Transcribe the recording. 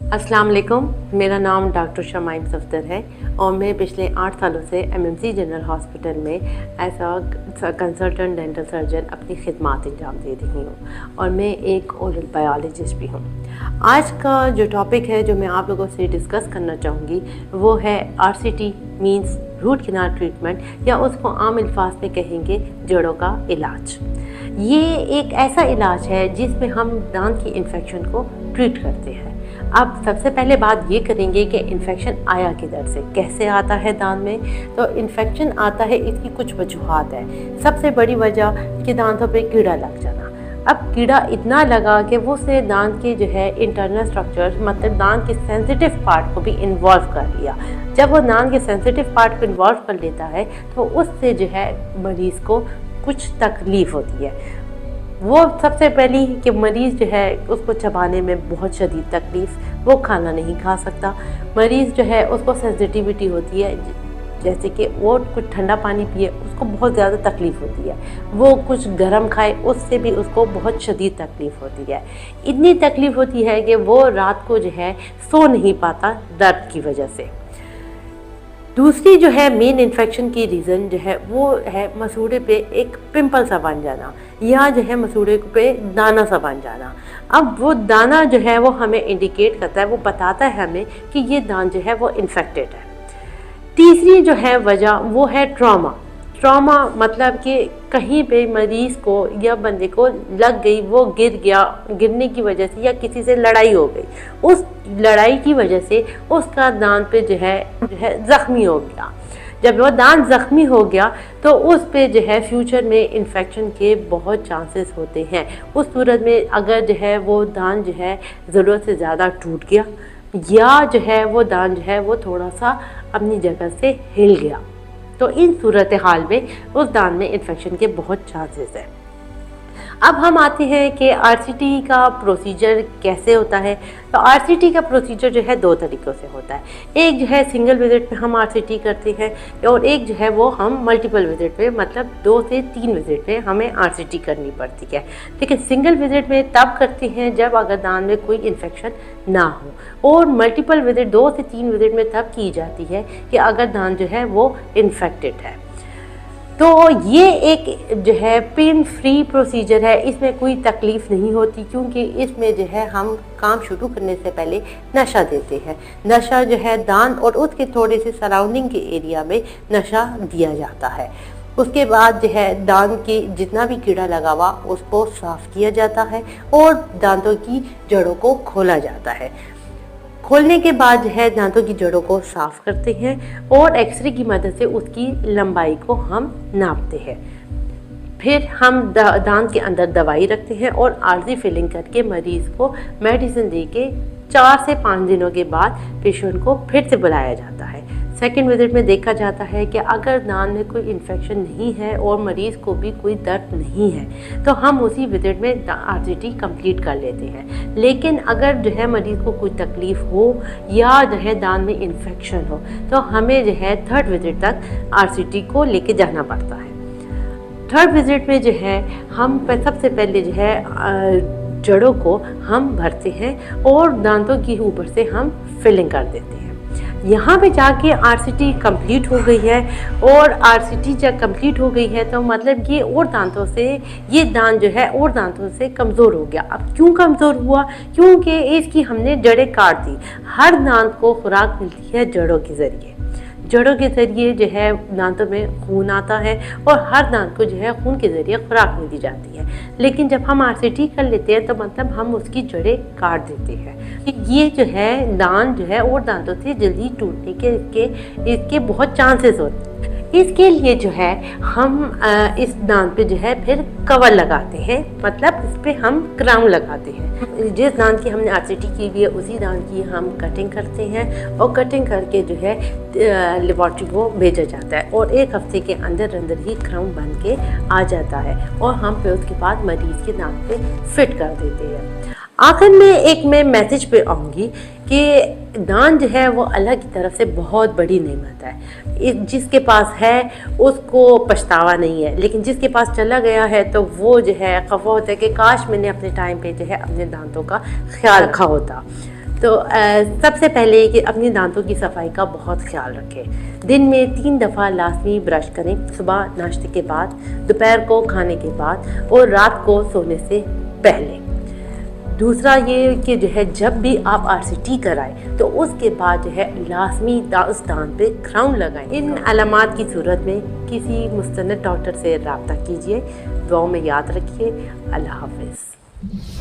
अस्सलाम वालेकुम। मेरा नाम डॉक्टर शमाइम सफदर है और मैं पिछले 8 सालों से एमएमसी जनरल हॉस्पिटल में as a consultant dental surgeon अपनी खिदमत अंजाम दे रही हूँ और मैं एक ओरल बायोलॉजिस्ट भी हूँ। आज का जो टॉपिक है जो मैं आप लोगों से डिस्कस करना चाहूँगी वो है RCT means root canal treatment, या उसको आम अल्फाज में कहेंगे जड़ों का इलाज। ये एक ऐसा इलाज है जिसमें हम दांत की इन्फेक्शन को ट्रीट करते हैं। अब सबसे पहले बात ये करेंगे कि इन्फेक्शन आया किधर से, कैसे आता है दांत में। तो इन्फेक्शन आता है, इसकी कुछ वजूहात है। सबसे बड़ी वजह कि दांतों पे कीड़ा लग जाना। अब कीड़ा इतना लगा कि वो उसने दांत के जो है इंटरनल स्ट्रक्चर, मतलब दांत के सेंसिटिव पार्ट को भी इन्वॉल्व कर लिया। जब वो दांत के सेंसिटिव पार्ट को इन्वॉल्व कर लेता है तो उससे जो है मरीज़ को कुछ तकलीफ़ होती है। वो सबसे पहली कि मरीज़ जो है उसको चबाने में बहुत शदीद तकलीफ़, वो खाना नहीं खा सकता। मरीज़ जो है उसको सेंसिटिविटी होती है, जैसे कि वो कुछ ठंडा पानी पिए उसको बहुत ज़्यादा तकलीफ़ होती है, वो कुछ गर्म खाए उससे भी उसको बहुत शदीद तकलीफ़ होती है। इतनी तकलीफ़ होती है कि वो रात को जो है सो नहीं पाता दर्द की वजह से। दूसरी जो है मेन इन्फेक्शन की रीज़न जो है वो है मसूड़े पे एक पिंपल सा बन जाना, या जो है मसूड़े पे दाना सा बन जाना। अब वो दाना जो है वो हमें इंडिकेट करता है, वो बताता है हमें कि ये दांत जो है वो इन्फेक्टेड है। तीसरी जो है वजह वो है ट्रॉमा। ट्रॉमा मतलब कि कहीं पे मरीज़ को या बंदे को लग गई, वो गिर गया, गिरने की वजह से या किसी से लड़ाई हो गई, उस लड़ाई की वजह से उसका दांत पे जो है ज़ख्मी हो गया। जब वो दांत ज़ख्मी हो गया तो उस पे जो है फ्यूचर में इन्फेक्शन के बहुत चांसेस होते हैं। उस सूरत में अगर जो है वो दांत जो है ज़रूरत से ज़्यादा टूट गया, या जो है वो दांत जो है वो थोड़ा सा अपनी जगह से हिल गया, तो इन सूरत हाल में उस दांत में इन्फेक्शन के बहुत चांसेस हैं। अब हम आते हैं कि आरसीटी का प्रोसीजर कैसे होता है। तो आरसीटी का प्रोसीजर जो है 2 तरीक़ों से होता है। एक जो है सिंगल विज़िट में हम आरसीटी करते हैं, और एक जो है वो हम मल्टीपल विज़िट में, मतलब 2 से 3 विज़िट में हमें आरसीटी करनी पड़ती है। लेकिन सिंगल विज़िट में तब करते हैं जब अगर दांत में कोई इन्फेक्शन ना हो, और मल्टीपल विज़िट 2 से 3 विज़िट में तब की जाती है कि अगर दांत जो है वो इन्फेक्टेड है। तो ये एक जो है पेन फ्री प्रोसीजर है, इसमें कोई तकलीफ़ नहीं होती, क्योंकि इसमें जो है हम काम शुरू करने से पहले नशा देते हैं। नशा जो है दांत और उसके थोड़े से सराउंडिंग के एरिया में नशा दिया जाता है। उसके बाद जो है दांत के जितना भी कीड़ा लगा हुआ उसको साफ़ किया जाता है और दांतों की जड़ों को खोला जाता है। खोलने के बाद जो है दांतों की जड़ों को साफ़ करते हैं और एक्सरे की मदद से उसकी लंबाई को हम नापते हैं। फिर हम दांत के अंदर दवाई रखते हैं और आर्जी फिलिंग करके मरीज़ को मेडिसिन दे के 4 से 5 दिनों के बाद पेशेंट को फिर से बुलाया जाता है। सेकंड विज़िट में देखा जाता है कि अगर दांत में कोई इन्फेक्शन नहीं है और मरीज़ को भी कोई दर्द नहीं है तो हम उसी विज़िट में आरसीटी कंप्लीट कर लेते हैं। लेकिन अगर जो है मरीज़ को कोई तकलीफ़ हो या जो है दांत में इन्फेक्शन हो तो हमें जो है थर्ड विज़िट तक आरसीटी को लेके जाना पड़ता है। थर्ड विज़िट में जो है हम सबसे पहले जो है जड़ों को हम भरते हैं और दांतों के ऊपर से हम फिलिंग कर देते हैं। यहाँ पे जाके आरसीटी कंप्लीट हो गई है, और आरसीटी जब कंप्लीट हो गई है तो मतलब ये और दांतों से, ये दांत जो है और दांतों से कमज़ोर हो गया। अब क्यों कमज़ोर हुआ? क्योंकि इसकी हमने जड़ें काट दी। हर दांत को खुराक मिलती है जड़ों के ज़रिए। जड़ों के ज़रिए जो है दांतों में खून आता है और हर दांत को जो है खून के ज़रिए खुराक मिली जाती है। लेकिन जब हम आरसीटी कर लेते हैं तो मतलब हम उसकी जड़ें काट देते हैं। ये जो है दांत जो है और दांतों से जल्दी टूटने के इसके बहुत चांसेस होते हैं। इसके लिए जो है हम इस दांत पे जो है फिर कवर लगाते हैं, मतलब इस पे हम क्राउन लगाते हैं। जिस दांत की हमने आरसीटी की हुई है उसी दांत की हम कटिंग करते हैं और कटिंग करके जो है लेबॉर्ट्री को भेजा जाता है और 1 हफ्ते के अंदर अंदर ही क्राउन बन के आ जाता है और हम फिर उसके बाद मरीज़ के दांत पे फिट कर देते हैं। आखिर में मैं मैसेज पे आऊँगी कि दान जो है वो अल्लाह की तरफ से बहुत बड़ी नेमत है। जिसके पास है उसको पछतावा नहीं है, लेकिन जिसके पास चला गया है तो वो जो है खफा होता है कि काश मैंने अपने टाइम पे जो है अपने दांतों का ख्याल रखा होता। तो सबसे पहले कि अपने दांतों की सफाई का बहुत ख्याल रखें। दिन में 3 दफ़ा लाजमी ब्रश करें, सुबह नाश्ते के बाद, दोपहर को खाने के बाद और रात को सोने से पहले। दूसरा ये कि जो है जब भी आप आरसीटी कराएं तो उसके बाद जो है लाजमी उस दांत पे क्राउन लगाएं। इन अलामात की सूरत में किसी मुस्तनद डॉक्टर से रब्ता कीजिए। दुआओं में याद रखिए। अल्लाह हाफ़िज़।